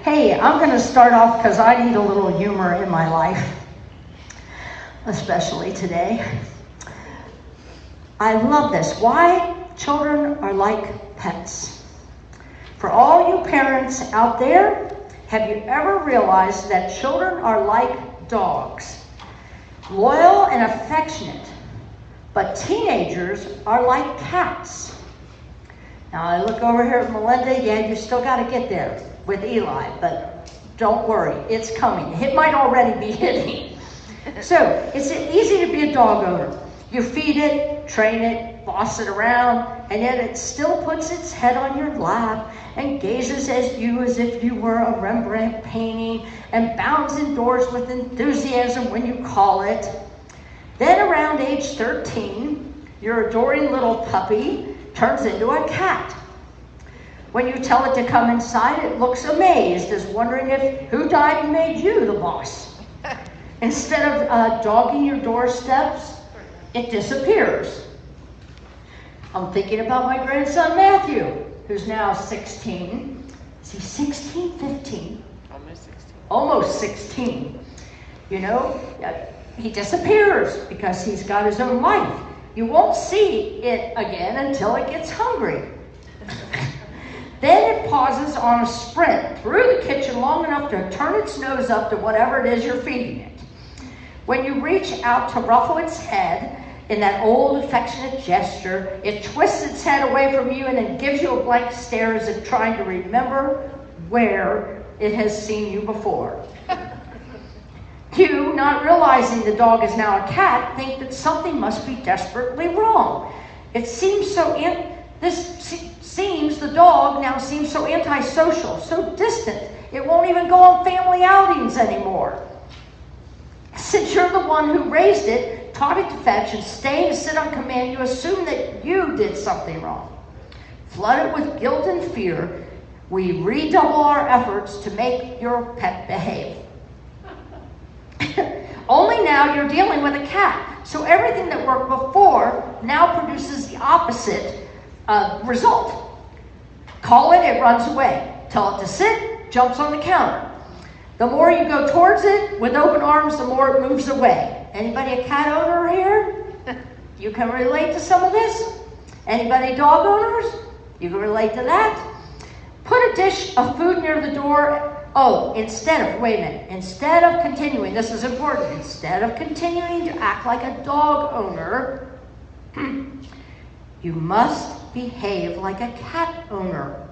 Hey, I'm going to start off because I need a little humor in my life, especially today. I love this. Why children are like pets. For all you parents out there, have you ever realized that children are like dogs? Loyal and affectionate, but teenagers are like cats. Now I look over here at Melinda. Yeah, you still got to get there with Eli, but don't worry, it's coming. It might already be hitting. So it's easy to be a dog owner. You feed it, train it, boss it around, and yet it still puts its head on your lap and gazes at you as if you were a Rembrandt painting and bounds indoors with enthusiasm when you call it. Then around age 13, your adoring little puppy turns into a cat. When you tell it to come inside, it looks amazed, as wondering if who died and made you the boss. Instead of dogging your doorsteps, it disappears. I'm thinking about my grandson Matthew, who's now 16. Is he 16, 15? Almost 16. Almost 16. You know, he disappears because he's got his own life. You won't see it again until it gets hungry. Then it pauses on a sprint through the kitchen long enough to turn its nose up to whatever it is you're feeding it. When you reach out to ruffle its head in that old affectionate gesture, it twists its head away from you and then gives you a blank stare as if trying to remember where it has seen you before. You, not realizing the dog is now a cat, think that something must be desperately wrong. It seems the dog now seems so antisocial, so distant, it won't even go on family outings anymore. Since you're the one who raised it, taught it to fetch and stay and sit on command, you assume that you did something wrong. Flooded with guilt and fear, we redouble our efforts to make your pet behave. Only now you're dealing with a cat, so everything that worked before now produces the opposite result. Call it, it runs away. Tell it to sit, jumps on the counter. The more you go towards it with open arms, the more it moves away. Anybody a cat owner here? You can relate to some of this? Anybody dog owners? You can relate to that? Put a dish of food near the door. Instead of continuing, this is important, instead of continuing to act like a dog owner, you must behave like a cat owner.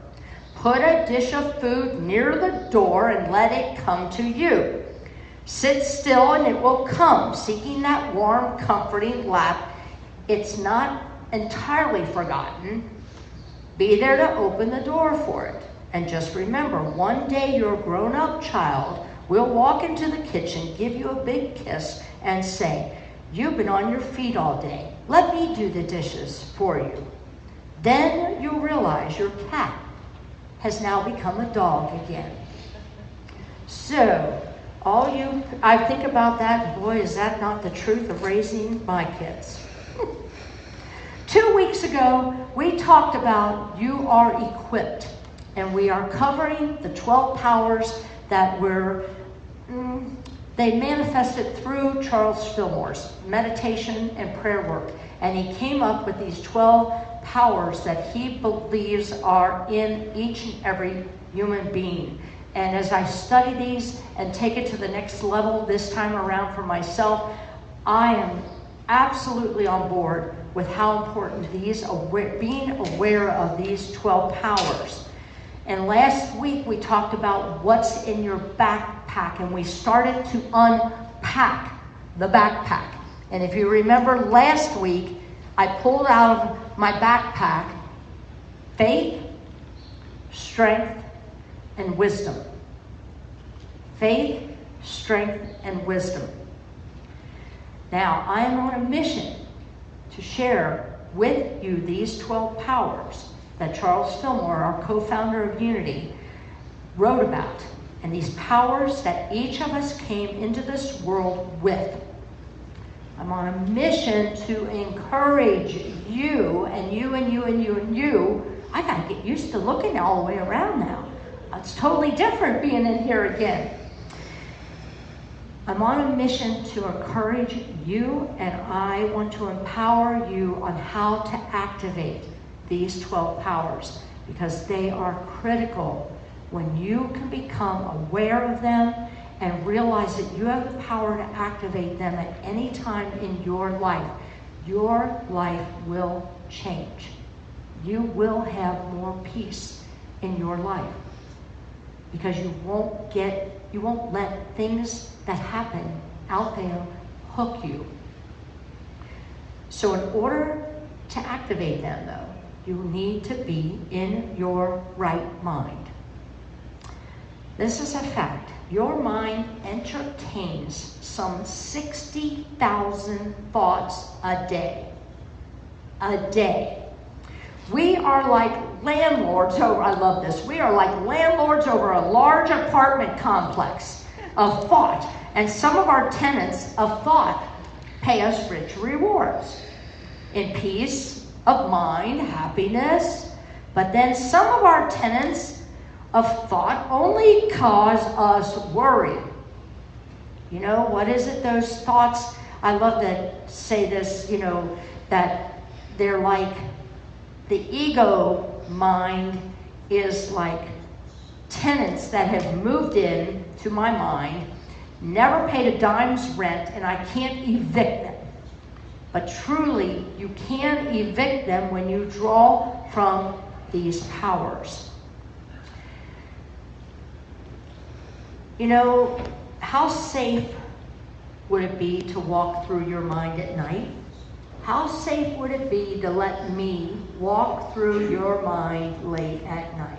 Put a dish of food near the door and let it come to you. Sit still and it will come, seeking that warm, comforting lap. It's not entirely forgotten. Be there to open the door for it. And just remember, one day your grown-up child will walk into the kitchen, give you a big kiss, and say, "You've been on your feet all day. Let me do the dishes for you." Then you'll realize your cat has now become a dog again. So, I think about that, boy, is that not the truth of raising my kids? 2 weeks ago, we talked about you are equipped. And we are covering the 12 powers that they manifested through Charles Fillmore's meditation and prayer work. And he came up with these 12 powers that he believes are in each and every human being. And as I study these and take it to the next level this time around for myself, I am absolutely on board with how important being aware of these 12 powers. And last week we talked about what's in your backpack, and we started to unpack the backpack. And if you remember last week, I pulled out of my backpack faith, strength, and wisdom. Faith, strength, and wisdom. Now, I am on a mission to share with you these 12 powers that Charles Fillmore, our co-founder of Unity, wrote about. And these powers that each of us came into this world with. I'm on a mission to encourage you, and you, and you, and you, and you. I gotta get used to looking all the way around now. It's totally different being in here again. I'm on a mission to encourage you, and I want to empower you on how to activate these 12 powers, because they are critical. When you can become aware of them and realize that you have the power to activate them at any time in your life will change. You will have more peace in your life, because you won't let things that happen out there hook you. So in order to activate them, though, you need to be in your right mind. This is a fact. Your mind entertains some 60,000 thoughts a day. A day. We are like landlords over, I love this, we are like landlords over a large apartment complex of thought. And some of our tenants of thought pay us rich rewards in peace of mind, happiness. But then some of our tenants of thought only cause us worry. You know, what is it, those thoughts? I love to say this, that they're like, the ego mind is like tenants that have moved in to my mind, never paid a dime's rent, and I can't evict them. But truly, you can evict them when you draw from these powers. How safe would it be to walk through your mind at night? How safe would it be to let me walk through your mind late at night?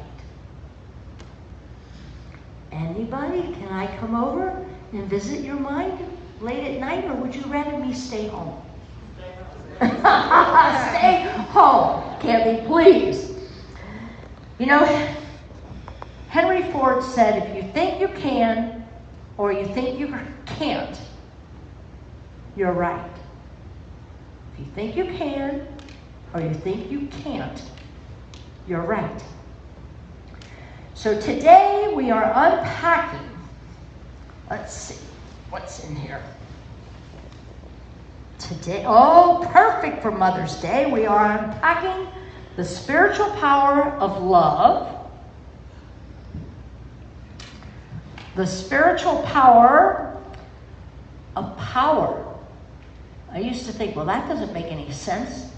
Anybody? Can I come over and visit your mind late at night, or would you rather me stay home? Stay home, Kathy, please. Henry Ford said, if you think you can or you think you can't, you're right. If you think you can or you think you can't, you're right. So today we are unpacking. Let's see what's in here. Today, perfect for Mother's Day, we are unpacking the spiritual power of love. The spiritual power of power. I used to think, well, that doesn't make any sense.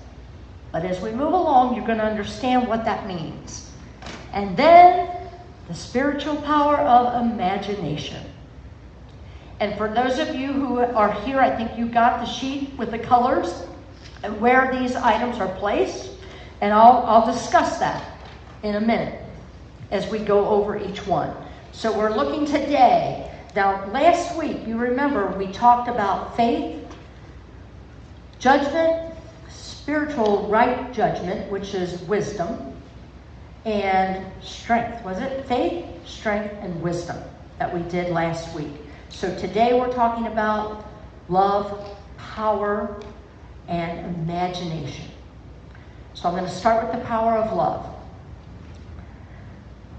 But as we move along, you're going to understand what that means. And then the spiritual power of imagination. And for those of you who are here, I think you got the sheet with the colors and where these items are placed. And I'll discuss that in a minute as we go over each one. So we're looking today. Now, last week, you remember, we talked about faith, judgment, spiritual right judgment, which is wisdom, and strength. Was it faith, strength, and wisdom that we did last week? So today we're talking about love, power, and imagination. So I'm going to start with the power of love.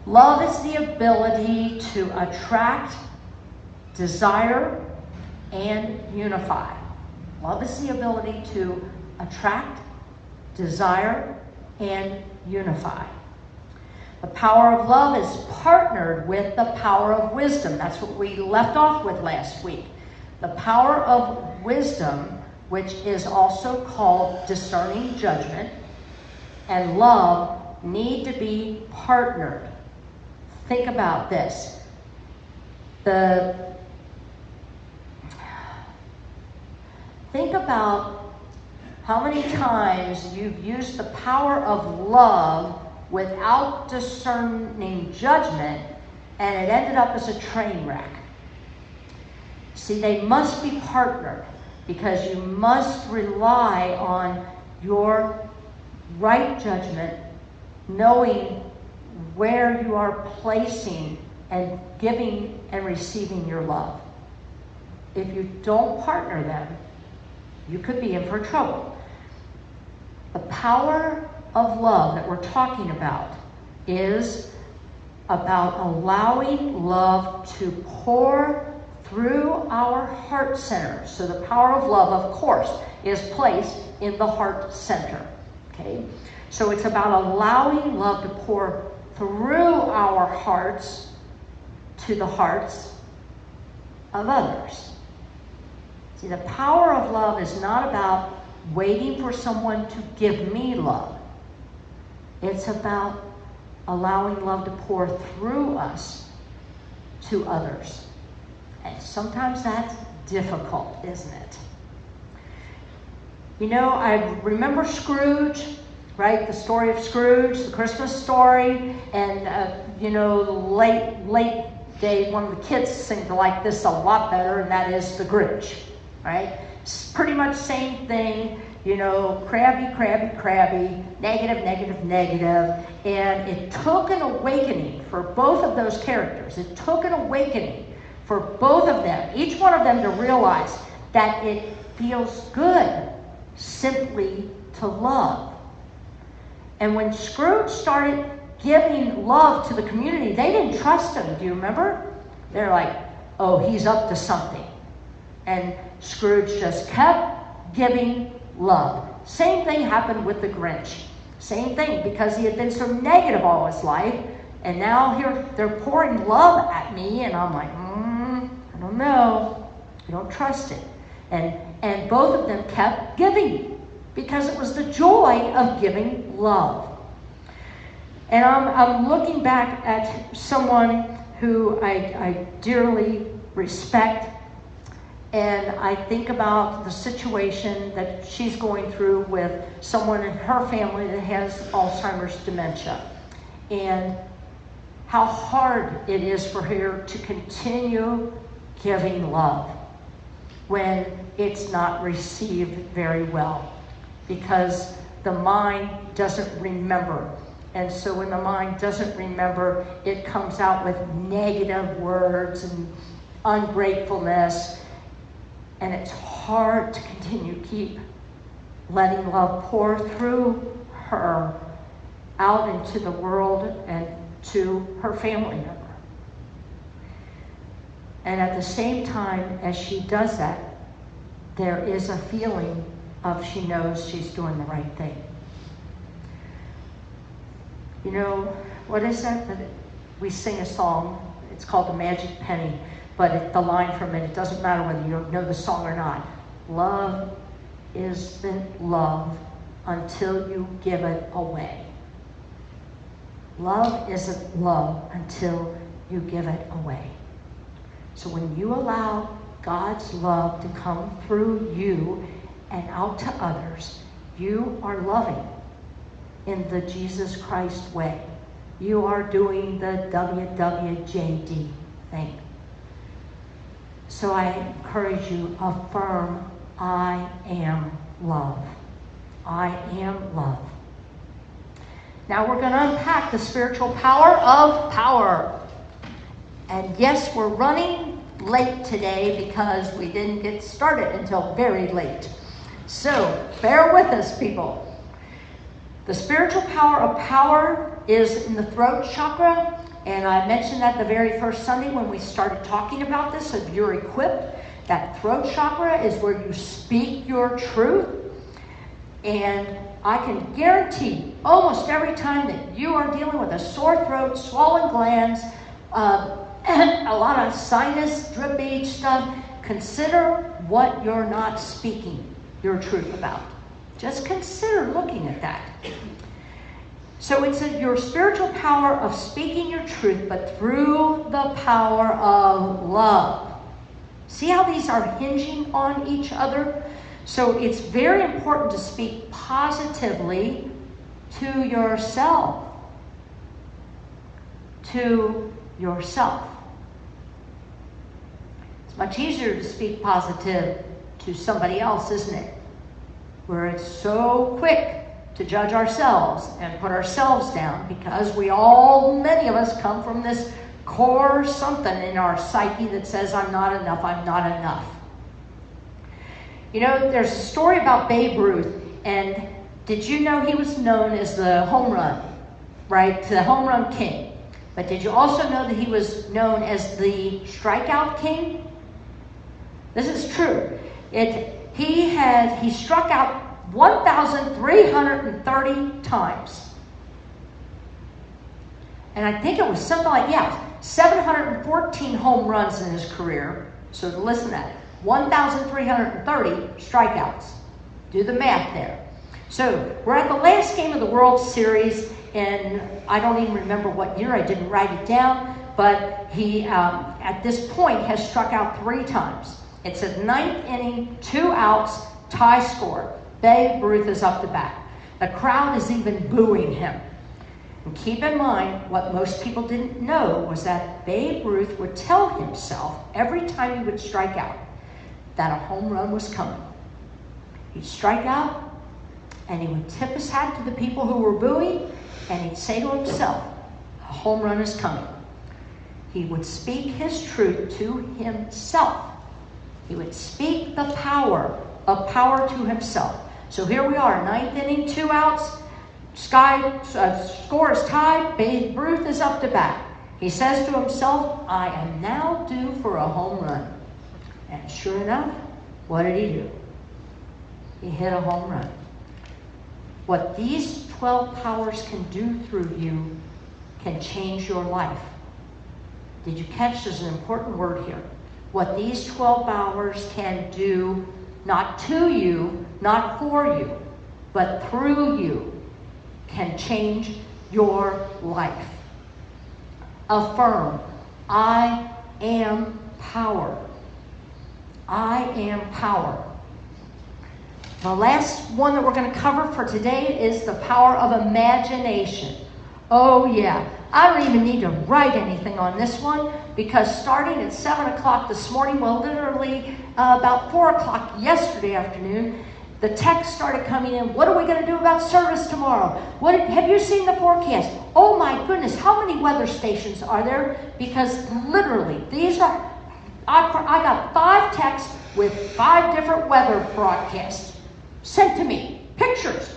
Love is the ability to attract, desire, and unify. Love is the ability to attract, desire, and unify. The power of love is partnered with the power of wisdom. That's what we left off with last week. The power of wisdom, which is also called discerning judgment, and love need to be partnered. Think about this. Think about how many times you've used the power of love without discerning judgment, and it ended up as a train wreck. See, they must be partnered, because you must rely on your right judgment, knowing where you are placing and giving and receiving your love. If you don't partner them, you could be in for trouble. The power of love that we're talking about is about allowing love to pour through our heart center. So the power of love, of course, is placed in the heart center. Okay? So it's about allowing love to pour through our hearts to the hearts of others. See, the power of love is not about waiting for someone to give me love. It's about allowing love to pour through us to others. And sometimes that's difficult, isn't it? You know, I remember Scrooge, right? The story of Scrooge, the Christmas story, and you know, late day, one of the kids seemed to like this a lot better, and that is The Grinch, right? It's pretty much same thing, you know, crabby, negative, and it took an awakening for both of those characters. It took an awakening for both of them, each one of them, to realize that it feels good simply to love. And when Scrooge started giving love to the community, they didn't trust him. Do you remember? They're like, oh, he's up to something. And Scrooge just kept giving love. Same thing happened with the Grinch. Same thing, because he had been so negative all his life, and now here they're pouring love at me, and I'm like, I don't know. I don't trust it. And both of them kept giving, because it was the joy of giving love. And I'm looking back at someone who I dearly respect, and I think about the situation that she's going through with someone in her family that has Alzheimer's dementia, and how hard it is for her to continue giving love when it's not received very well, because the mind doesn't remember. And so when the mind doesn't remember, it comes out with negative words and ungratefulness. And it's hard to continue keep letting love pour through her out into the world and to her family member. And at the same time as she does that, there is a feeling of she knows she's doing the right thing. You know, what is that? We sing a song, it's called The Magic Penny, but the line from it doesn't matter whether you know the song or not. Love isn't love until you give it away. Love isn't love until you give it away. So when you allow God's love to come through you and out to others, you are loving in the Jesus Christ way. You are doing the WWJD thing. So I encourage you, affirm, I am love. I am love. Now we're going to unpack the spiritual power of power. And yes, we're running late today because we didn't get started until very late. So bear with us, people. The spiritual power of power is in the throat chakra, and I mentioned that the very first Sunday when we started talking about this. So if you're equipped, that throat chakra is where you speak your truth. And I can guarantee almost every time that you are dealing with a sore throat, swollen glands, a lot of sinus, drippage stuff, consider what you're not speaking your truth about. Just consider looking at that. So it's your spiritual power of speaking your truth, but through the power of love. See how these are hinging on each other? So it's very important to speak positively to yourself. To yourself. It's much easier to speak positive to somebody else, isn't it? Where it's so quick to judge ourselves and put ourselves down, because many of us come from this core something in our psyche that says, I'm not enough, I'm not enough. You know, there's a story about Babe Ruth, and did you know he was known as the home run, right? The home run king. But did you also know that he was known as the strikeout king? This is true. He struck out 1,330 times. And I think it was something like, 714 home runs in his career. So listen to that. 1,330 strikeouts. Do the math there. So we're at the last game of the World Series, and I don't even remember what year. I didn't write it down. But he, at this point, has struck out 3 times. It's a 9th inning, 2 outs, tie score. Babe Ruth is up to bat. The crowd is even booing him. And keep in mind, what most people didn't know was that Babe Ruth would tell himself every time he would strike out that a home run was coming. He'd strike out, and he would tip his hat to the people who were booing, and he'd say to himself, a home run is coming. He would speak his truth to himself. He would speak the power to himself. So here we are, 9th inning, 2 outs. Score is tied. Babe Ruth is up to bat. He says to himself, I am now due for a home run. And sure enough, what did he do? He hit a home run. What these 12 powers can do through you can change your life. Did you catch? There's an important word here. What these 12 powers can do, not to you, not for you, but through you, can change your life. Affirm, I am power. I am power. The last one that we're going to cover for today is the power of imagination. Oh yeah, I don't even need to write anything on this one, because starting at 7 o'clock this morning, well, literally about 4 o'clock yesterday afternoon, the text started coming in. What are we going to do about service tomorrow? Have you seen the forecast? Oh my goodness, how many weather stations are there? Because literally, I got 5 texts with 5 different weather broadcasts sent to me. Pictures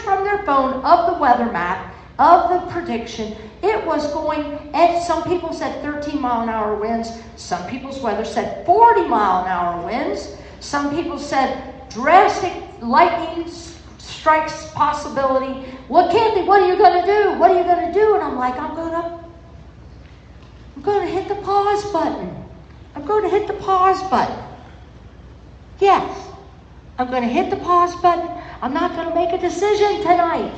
from their phone of the weather map, of the prediction. It was going, and some people said 13-mile-an-hour winds. Some people's weather said 40-mile-an-hour winds. Some people said drastic lightning strikes possibility. Well, Candy, what are you going to do? What are you going to do? And I'm like, I'm going to hit the pause button. I'm going to hit the pause button. Yes, I'm going to hit the pause button. I'm not going to make a decision tonight.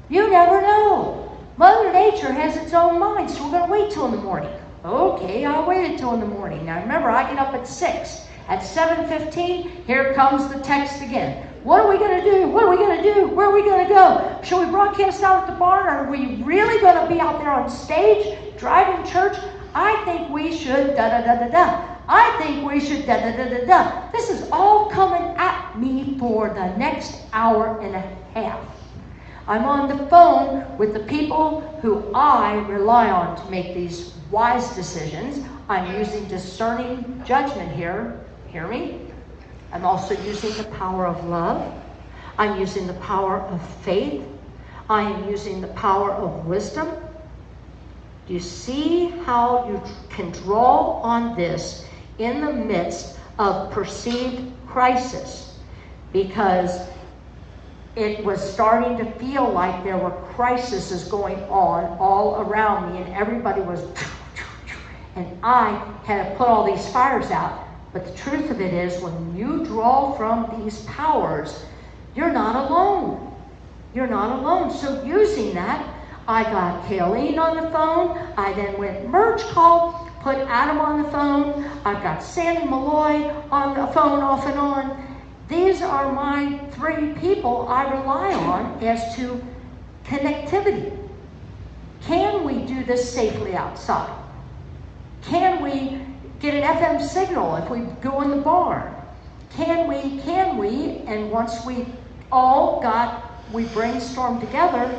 You never know. Mother Nature has its own mind, so we're going to wait till in the morning. Okay, I'll wait until in the morning. Now remember, I get up at 6. At 7:15, here comes the text again. What are we going to do? What are we going to do? Where are we going to go? Shall we broadcast out at the barn? Or are we really going to be out there on stage, driving church? I think we should da-da-da-da-da. I think we should da-da-da-da-da. This is all coming at me for the next hour and a half. I'm on the phone with the people who I rely on to make these wise decisions. I'm using discerning judgment here. Hear me? I'm also using the power of love. I'm using the power of faith. I am using the power of wisdom. Do you see how you can draw on this in the midst of perceived crisis? Because it was starting to feel like there were crises going on all around me, and everybody was, and I had to put all these fires out. But the truth of it is, when you draw from these powers, you're not alone. You're not alone. So using that, I got Kayleen on the phone. I then went merge call, put Adam on the phone. I've got Sandy Malloy on the phone off and on. These are my 3 people I rely on as to connectivity. Can we do this safely outside? Can we get an FM signal if we go in the barn? Can we? And once we brainstormed together,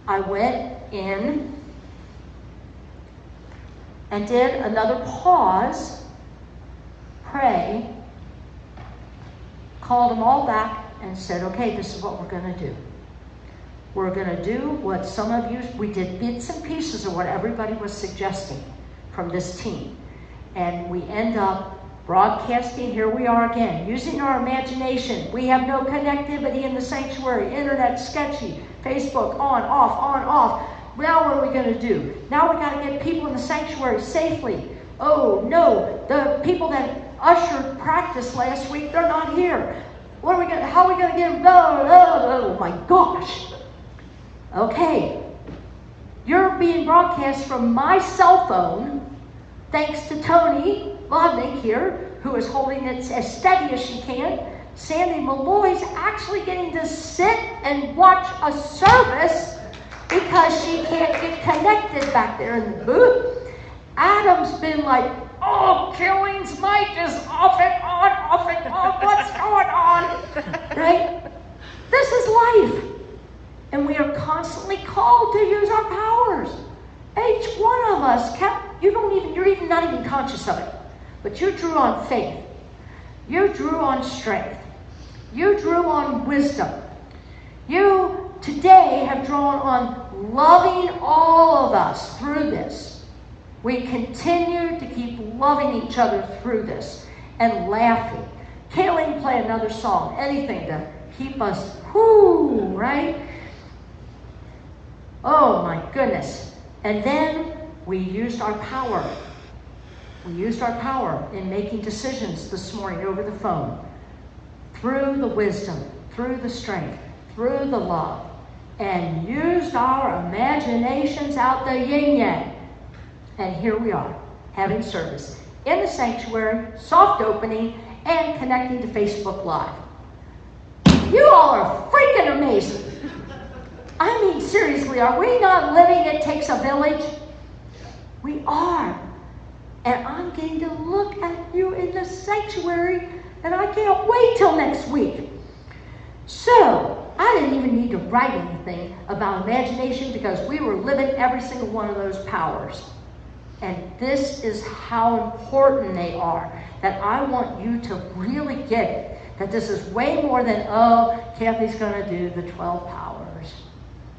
I went in and did another pause, pray, called them all back and said, okay, this is what we're going to do. we're going to do what some of you, we did bits and pieces of what everybody was suggesting from this team. And we end up broadcasting, here we are again, using our imagination. We have no connectivity in the sanctuary, internet sketchy, Facebook on, off. Now what are we going to do? Now we got to get people in the sanctuary safely. Oh no, the people that ushered practice last week, they're not here. How are we going to get them? Oh my gosh. Okay, you're being broadcast from my cell phone, thanks to Tony Vodnik here, who is holding it as steady as she can. Sandy Malloy's actually getting to sit and watch a service because she can't get connected back there in the booth. Adam's been like, oh, Killings Mike is off and on, what's going on? Right? This is life. And we are constantly called to use our powers. Each one of us, you're not even conscious of it. But you drew on faith. You drew on strength. You drew on wisdom. You today have drawn on loving all of us through this. We continue to keep loving each other through this and laughing. Kayleen, play another song, anything to keep us, right? Oh my goodness. And then we used our power. We used our power in making decisions this morning over the phone. Through the wisdom, through the strength, through the love. And used our imaginations out the yin-yang. And here we are, having service in the sanctuary, soft opening, and connecting to Facebook Live. You all are freaking amazing. I mean, seriously, are we not living It Takes a Village? We are. And I'm getting to look at you in the sanctuary, and I can't wait till next week. So, I didn't even need to write anything about imagination because we were living every single one of those powers. And this is how important they are, that I want you to really get it, that this is way more than, oh, Kathy's going to do the 12 powers.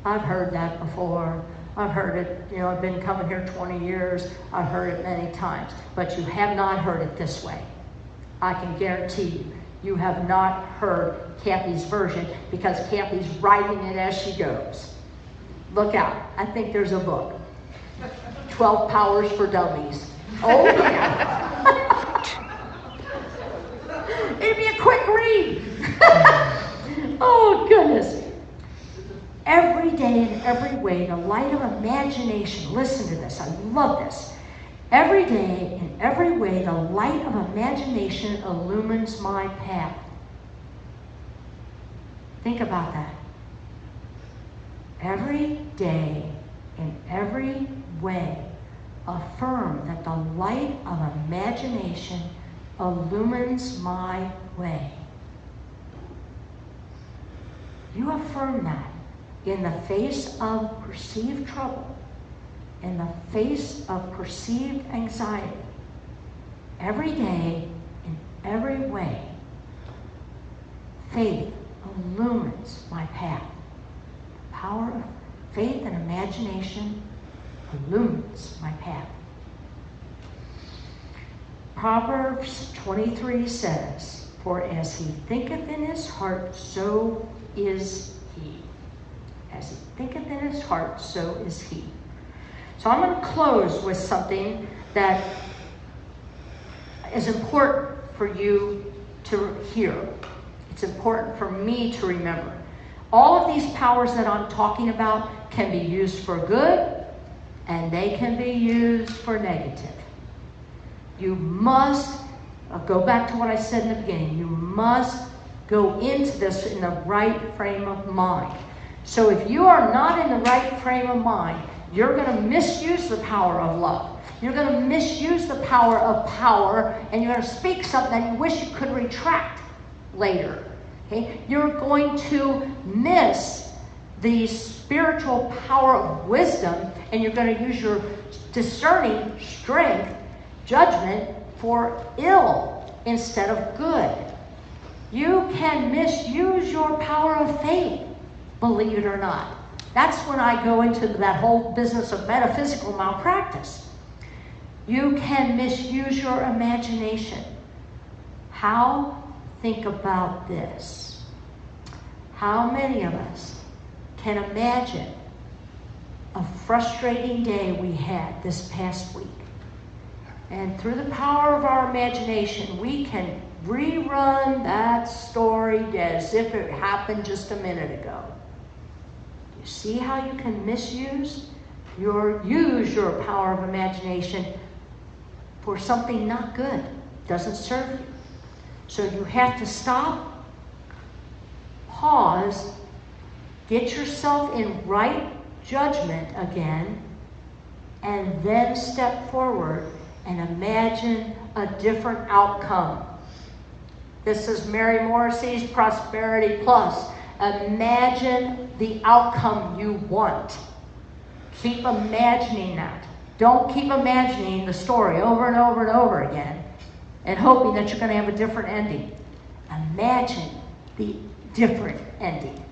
I've heard that before. I've heard it, I've been coming here 20 years. I've heard it many times. But you have not heard it this way. I can guarantee you, you have not heard Kathy's version because Kathy's writing it as she goes. Look out. I think there's a book. 12 Powers for Dummies. Oh, yeah. It'd be a quick read. Oh, goodness. Every day in every way, the light of imagination, listen to this, I love this. Every day in every way, the light of imagination illumines my path. Think about that. Every day in every way, affirm that the light of imagination illumines my way. You affirm that in the face of perceived trouble, in the face of perceived anxiety, every day, in every way, faith illumines my path. The power of faith and imagination illumines my path. Proverbs 23 says, "For as he thinketh in his heart, so is he." As he thinketh in his heart, so is he. So I'm going to close with something that is important for you to hear. It's important for me to remember. All of these powers that I'm talking about can be used for good, and they can be used for negative. You must, go back to what I said in the beginning, you must go into this in the right frame of mind. So if you are not in the right frame of mind, you're going to misuse the power of love. You're going to misuse the power of power, and you're going to speak something that you wish you could retract later. Okay? You're going to miss the spiritual power of wisdom, and you're going to use your discerning strength, judgment, for ill instead of good. You can misuse your power of faith, believe it or not. That's when I go into that whole business of metaphysical malpractice. You can misuse your imagination. How? Think about this. How many of us can imagine a frustrating day we had this past week? And through the power of our imagination, we can rerun that story as if it happened just a minute ago. You see how you can use your power of imagination for something not good, doesn't serve you. So you have to stop, pause, get yourself in right judgment again, and then step forward and imagine a different outcome. This is Mary Morrissey's Prosperity Plus. Imagine the outcome you want. Keep imagining that. Don't keep imagining the story over and over and over again and hoping that you're going to have a different ending. Imagine the different ending.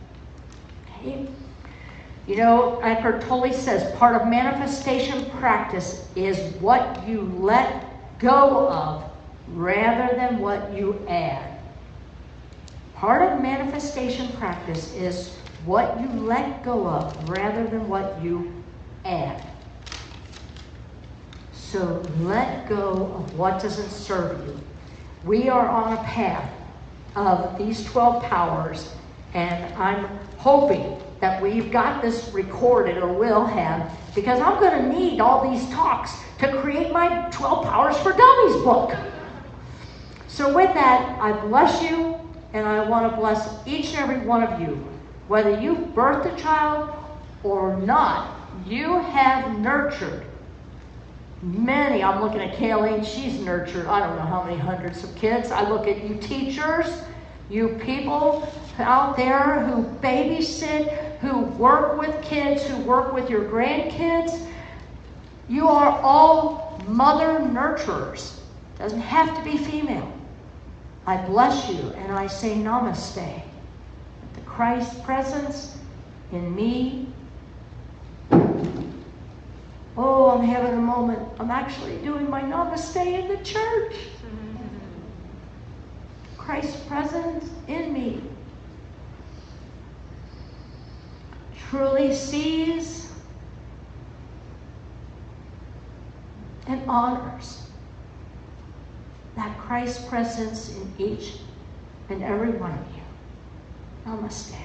Okay? You know, Eckhart Tolle says part of manifestation practice is what you let go of rather than what you add. Part of manifestation practice is what you let go of rather than what you add. So let go of what doesn't serve you. We are on a path of these 12 powers, and I'm hoping that we've got this recorded, or will have, because I'm going to need all these talks to create my 12 Powers for Dummies book. So with that, I bless you, and I want to bless each and every one of you. Whether you birthed a child or not, you have nurtured many. I'm looking at Kayleen. She's nurtured I don't know how many hundreds of kids. I look at you teachers, you people out there who babysit, who work with kids, who work with your grandkids. You are all mother nurturers. Doesn't have to be female. I bless you and I say namaste. The Christ presence in me. Oh, I'm having a moment. I'm actually doing my namaste in the church. Christ's presence in me truly sees and honors that Christ's presence in each and every one of you. Namaste.